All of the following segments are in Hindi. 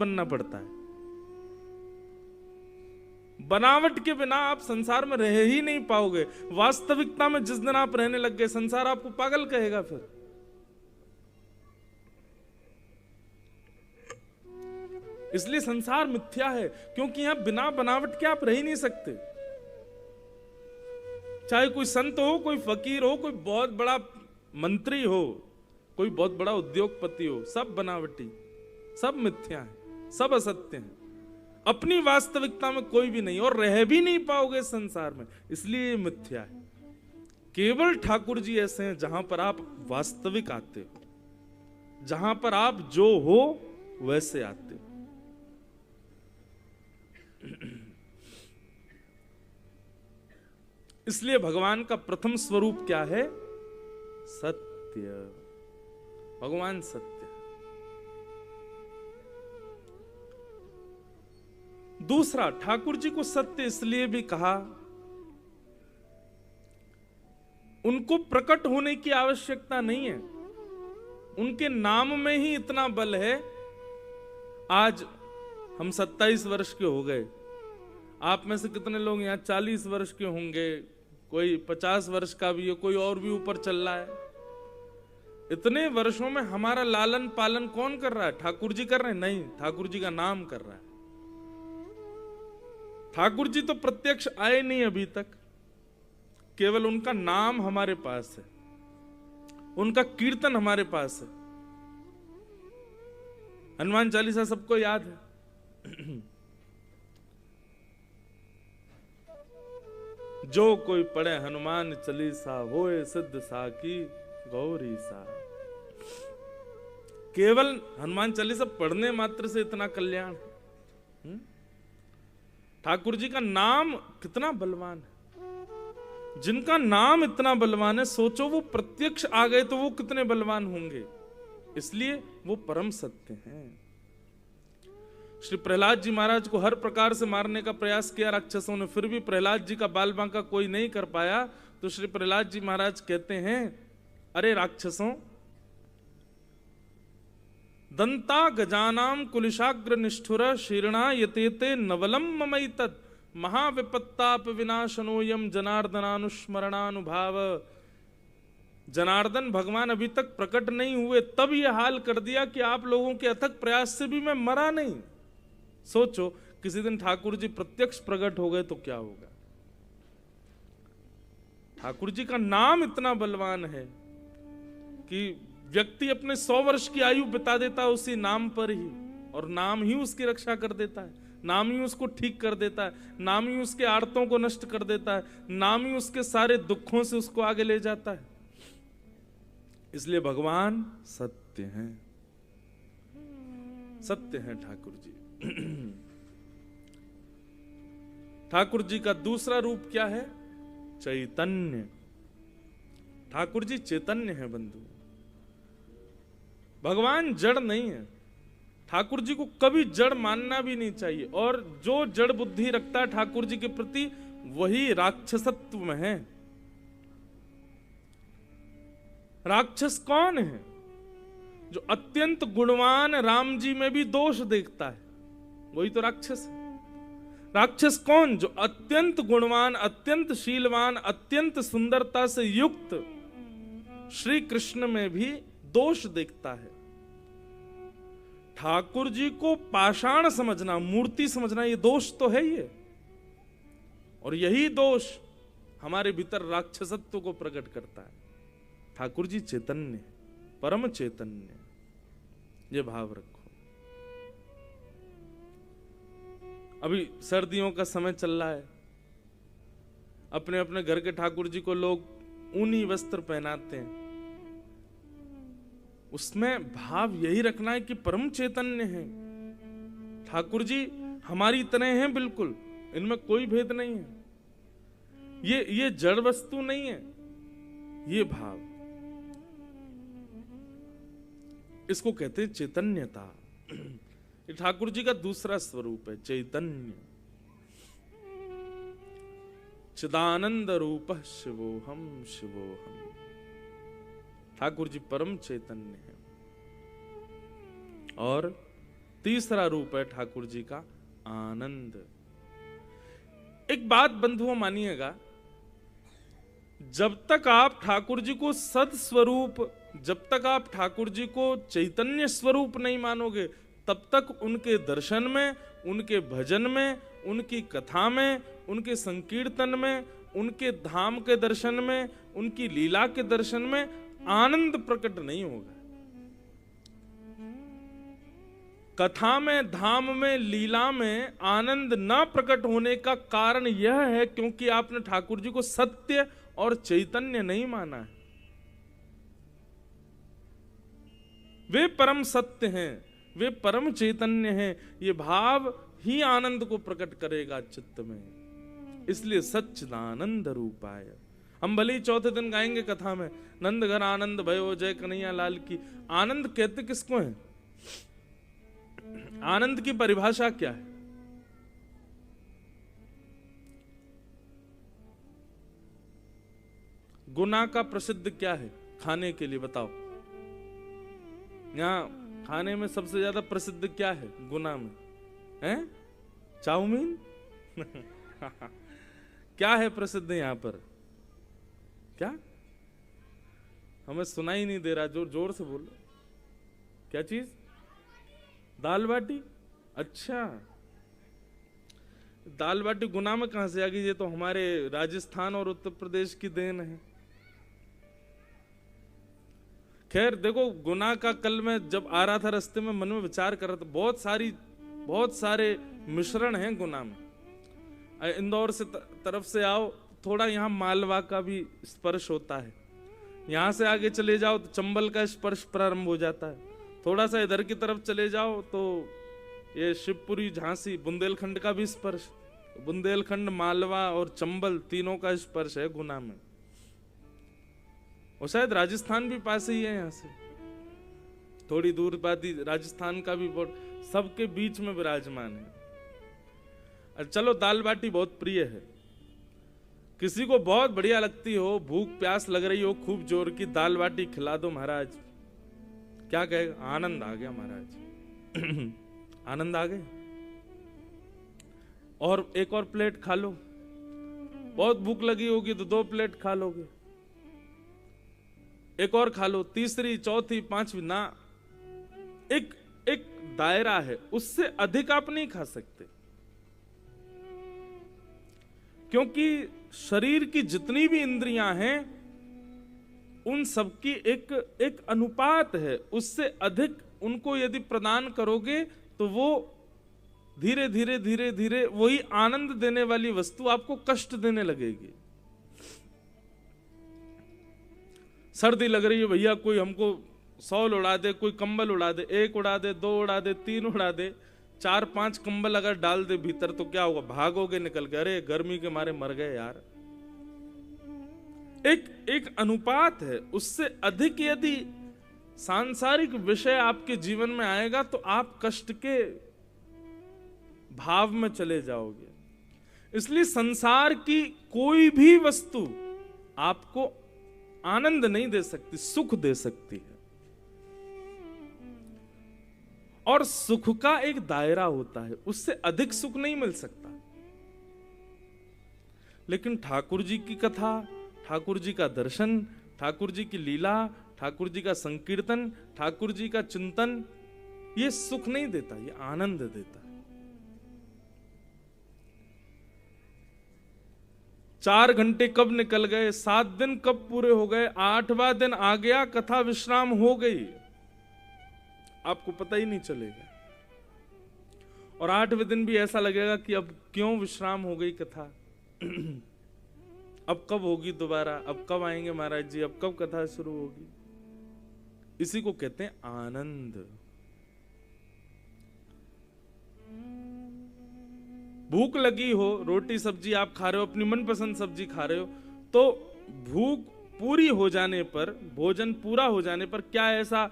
बनना पड़ता है। बनावट के बिना आप संसार में रह ही नहीं पाओगे। वास्तविकता में जिस दिन आप रहने लग गए, संसार आपको पागल कहेगा फिर। इसलिए संसार मिथ्या है, क्योंकि यहां बिना बनावट के आप रह ही नहीं सकते। चाहे कोई संत हो, कोई फकीर हो, कोई बहुत बड़ा मंत्री हो, कोई बहुत बड़ा उद्योगपति हो, सब बनावटी, सब मिथ्या है, सब असत्य है। अपनी वास्तविकता में कोई भी नहीं, और रह भी नहीं पाओगे संसार में, इसलिए ये मिथ्या है। केवल ठाकुर जी ऐसे हैं जहां पर आप वास्तविक आते हो, जहां पर आप जो हो वैसे आते हो। इसलिए भगवान का प्रथम स्वरूप क्या है? सत्य। भगवान सत्य। दूसरा, ठाकुर जी को सत्य इसलिए भी कहा, उनको प्रकट होने की आवश्यकता नहीं है, उनके नाम में ही इतना बल है। आज हम 27 वर्ष के हो गए, आप में से कितने लोग यहाँ 40 वर्ष के होंगे, कोई 50 वर्ष का भी है, कोई और भी ऊपर चल रहा है। इतने वर्षों में हमारा लालन पालन कौन कर रहा है? ठाकुर जी कर रहे हैं? नहीं, ठाकुर जी का नाम कर रहा है। ठाकुर जी तो प्रत्यक्ष आए नहीं अभी तक, केवल उनका नाम हमारे पास है, उनका कीर्तन हमारे पास है। हनुमान चालीसा सबको याद है। जो कोई पढ़े हनुमान चालीसा, होए सिद्ध साकी गौरी सा। केवल हनुमान चालीसा पढ़ने मात्र से इतना कल्याण। ठाकुर जी का नाम कितना बलवान है। जिनका नाम इतना बलवान है, सोचो वो प्रत्यक्ष आ गए तो वो कितने बलवान होंगे। इसलिए वो परम सत्य हैं। श्री प्रहलाद जी महाराज को हर प्रकार से मारने का प्रयास किया राक्षसों ने, फिर भी प्रहलाद जी का बाल बांका कोई नहीं कर पाया। तो श्री प्रहलाद जी महाराज कहते हैं, अरे राक्षसों, दंता गजानाम कुलिशाग्र निष्ठुर शीर्णा यतेते नवलम ममैतत् महाविपत्ताप विनाशनोयम जनार्दनानुस्मरणानुभाव। जनार्दन भगवान अभी तक प्रकट नहीं हुए, तब यह हाल कर दिया कि आप लोगों के अथक प्रयास से भी मैं मरा नहीं। सोचो, किसी दिन ठाकुर जी प्रत्यक्ष प्रकट हो गए तो क्या होगा। ठाकुर जी का नाम इतना बलवान है कि व्यक्ति अपने 100 वर्ष की आयु बिता देता है उसी नाम पर ही, और नाम ही उसकी रक्षा कर देता है, नाम ही उसको ठीक कर देता है, नाम ही उसके आर्तों को नष्ट कर देता है, नाम ही उसके सारे दुखों से उसको आगे ले जाता है। इसलिए भगवान सत्य हैं, सत्य हैं ठाकुर जी। ठाकुर जी का दूसरा रूप क्या है? चैतन्य। ठाकुर जी चैतन्य है बंधु। भगवान जड़ नहीं है। ठाकुर जी को कभी जड़ मानना भी नहीं चाहिए, और जो जड़ बुद्धि रखता है ठाकुर जी के प्रति, वही राक्षसत्व में है। राक्षस कौन है? जो अत्यंत गुणवान राम जी में भी दोष देखता है, वही तो राक्षस है। राक्षस कौन? जो अत्यंत गुणवान, अत्यंत शीलवान, अत्यंत सुंदरता से युक्त श्री कृष्ण में भी दोष देखता है। ठाकुर जी को पाषाण समझना, मूर्ति समझना, ये दोष तो है ही है। और यही दोष हमारे भीतर राक्षसत्व को प्रकट करता है। ठाकुर जी चैतन्य, परम चैतन्य, ये भाव रखो। अभी सर्दियों का समय चल रहा है, अपने अपने घर के ठाकुर जी को लोग ऊनी वस्त्र पहनाते हैं। उसमें भाव यही रखना है कि परम चैतन्य है ठाकुर जी, हमारी तरह हैं बिल्कुल, इनमें कोई भेद नहीं है। ये जड़ वस्तु नहीं है, ये भाव, इसको कहते हैं चैतन्यता। ये ठाकुर जी का दूसरा स्वरूप है, चैतन्य। चिदानंद रूप शिवोहम शिवोहम। ठाकुर जी परम चैतन्य है। और तीसरा रूप है ठाकुर जी का आनंद। एक बात बंधुओं मानिएगा, जब तक आप ठाकुर जी को सद स्वरूप, जब तक आप ठाकुर जी को चैतन्य स्वरूप नहीं मानोगे, तब तक उनके दर्शन में, उनके भजन में, उनकी कथा में, उनके संकीर्तन में, उनके धाम के दर्शन में, उनकी लीला के दर्शन में आनंद प्रकट नहीं होगा। कथा में, धाम में, लीला में आनंद न प्रकट होने का कारण यह है क्योंकि आपने ठाकुर जी को सत्य और चैतन्य नहीं माना है। वे परम सत्य हैं, वे परम चैतन्य हैं, ये भाव ही आनंद को प्रकट करेगा चित्त में। इसलिए सच्चिदानंद रूपाय। हम भले ही चौथे दिन गाएंगे कथा में, नंद घर आनंद भयो जय कन्हैया लाल की। आनंद कहते किसको है? आनंद की परिभाषा क्या है? गुना का प्रसिद्ध क्या है खाने के लिए, बताओ। यहाँ खाने में सबसे ज्यादा प्रसिद्ध क्या है गुना में? हैं? चाउमीन? क्या है प्रसिद्ध यहाँ पर? क्या? हमें सुनाई नहीं दे रहा, जोर जोर से बोलो। क्या चीज? दाल बाटी? अच्छा, दाल बाटी गुना में कहां से आ गई? ये तो हमारे राजस्थान और उत्तर प्रदेश की देन है। खैर देखो, गुना का कल मैं जब आ रहा था रास्ते में मन में विचार कर रहा था, बहुत सारे मिश्रण हैं गुना में। इंदौर से तरफ से आओ, थोड़ा यहाँ मालवा का भी स्पर्श होता है। यहाँ से आगे चले जाओ तो चंबल का स्पर्श प्रारंभ हो जाता है। थोड़ा सा इधर की तरफ चले जाओ तो ये शिवपुरी, झांसी, बुंदेलखंड का भी स्पर्श। बुंदेलखंड, मालवा और चंबल तीनों का स्पर्श है गुना में। और शायद राजस्थान भी पास ही है, यहाँ से थोड़ी दूर बाद ही राजस्थान का भी सबके बीच में विराजमान है। चलो, दाल बाटी बहुत प्रिय है, किसी को बहुत बढ़िया लगती हो, भूख प्यास लग रही हो, खूब जोर की दाल बाटी खिला दो महाराज, क्या कहेगा? आनंद आ गया महाराज। आनंद आ गया। और एक और प्लेट खा लो। बहुत भूख लगी होगी तो 2 प्लेट खा लोगे, एक और खा लो, तीसरी, चौथी, पांचवी ना। एक दायरा है, उससे अधिक आप नहीं खा सकते, क्योंकि शरीर की जितनी भी इंद्रियां हैं उन सबकी एक अनुपात है। उससे अधिक उनको यदि प्रदान करोगे तो वो धीरे धीरे वही आनंद देने वाली वस्तु आपको कष्ट देने लगेगी। सर्दी लग रही है भैया, कोई हमको शॉल उड़ा दे, कोई कंबल उड़ा दे, 1 उड़ा दे, 2 उड़ा दे, 3 उड़ा दे, 4-5 कंबल अगर डाल दे भीतर तो क्या होगा? भागोगे निकल के, अरे गर्मी के मारे मर गए यार। एक अनुपात है, उससे अधिक यदि सांसारिक विषय आपके जीवन में आएगा तो आप कष्ट के भाव में चले जाओगे। इसलिए संसार की कोई भी वस्तु आपको आनंद नहीं दे सकती, सुख दे सकती है। और सुख का एक दायरा होता है, उससे अधिक सुख नहीं मिल सकता। लेकिन ठाकुर जी की कथा, ठाकुर जी का दर्शन, ठाकुर जी की लीला, ठाकुर जी का संकीर्तन, ठाकुर जी का चिंतन, ये सुख नहीं देता, ये आनंद देता है। 4 घंटे कब निकल गए, 7 दिन कब पूरे हो गए, 8वां दिन आ गया, कथा विश्राम हो गई, आपको पता ही नहीं चलेगा। और 8वें दिन भी ऐसा लगेगा कि अब क्यों विश्राम हो गई कथा, अब कब होगी दोबारा, अब कब आएंगे महाराज जी, अब कब कथा शुरू होगी। इसी को कहते हैं आनंद। भूख लगी हो, रोटी सब्जी आप खा रहे हो, अपनी मनपसंद सब्जी खा रहे हो, तो भूख पूरी हो जाने पर, भोजन पूरा हो जाने पर क्या ऐसा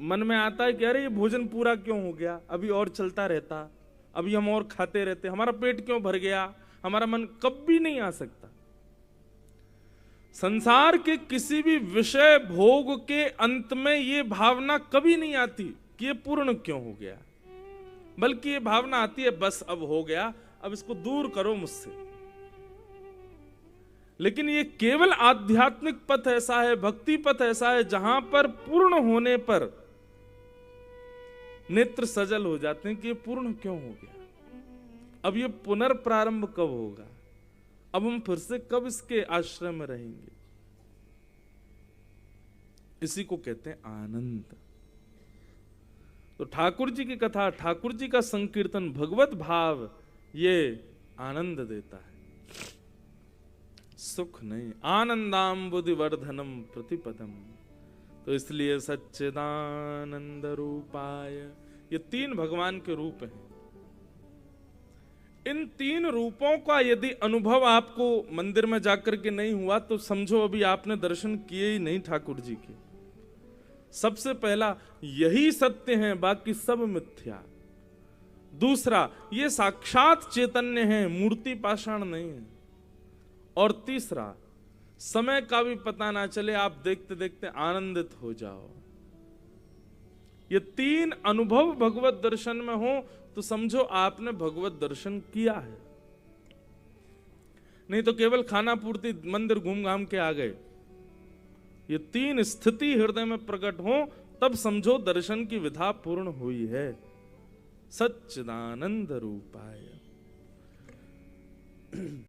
मन में आता है कि अरे ये भोजन पूरा क्यों हो गया, अभी और चलता रहता, अभी हम और खाते रहते, हमारा पेट क्यों भर गया? हमारा मन कभी नहीं आ सकता। संसार के किसी भी विषय भोग के अंत में ये भावना कभी नहीं आती कि ये पूर्ण क्यों हो गया। बल्कि ये भावना आती है बस अब हो गया, अब इसको दूर करो मुझसे। लेकिन ये केवल आध्यात्मिक पथ ऐसा है, भक्ति पथ ऐसा है, जहां पर पूर्ण होने पर नेत्र सजल हो जाते हैं कि ये पूर्ण क्यों हो गया, अब ये पुनर्प्रारंभ कब होगा, अब हम फिर से कब इसके आश्रय में रहेंगे। इसी को कहते हैं आनंद। तो ठाकुर जी की कथा, ठाकुर जी का संकीर्तन, भगवत भाव ये आनंद देता है, सुख नहीं। आनंदाम्बुधि वर्धनम प्रतिपदम। तो इसलिए सच्चिदानंद रूपाय, ये तीन भगवान के रूप हैं। इन तीन रूपों का यदि अनुभव आपको मंदिर में जाकर के नहीं हुआ तो समझो अभी आपने दर्शन किए ही नहीं ठाकुर जी के। सबसे पहला यही सत्य है, बाकी सब मिथ्या। दूसरा, ये साक्षात चैतन्य है, मूर्ति पाषाण नहीं है। और तीसरा, समय का भी पता ना चले, आप देखते देखते आनंदित हो जाओ। ये तीन अनुभव भगवत दर्शन में हो तो समझो आपने भगवत दर्शन किया है। नहीं तो केवल खाना पूर्ति मंदिर घूम घाम के आ गए। ये तीन स्थिति हृदय में प्रकट हो तब समझो दर्शन की विधा पूर्ण हुई है। सच्चिदानंद रूपाय।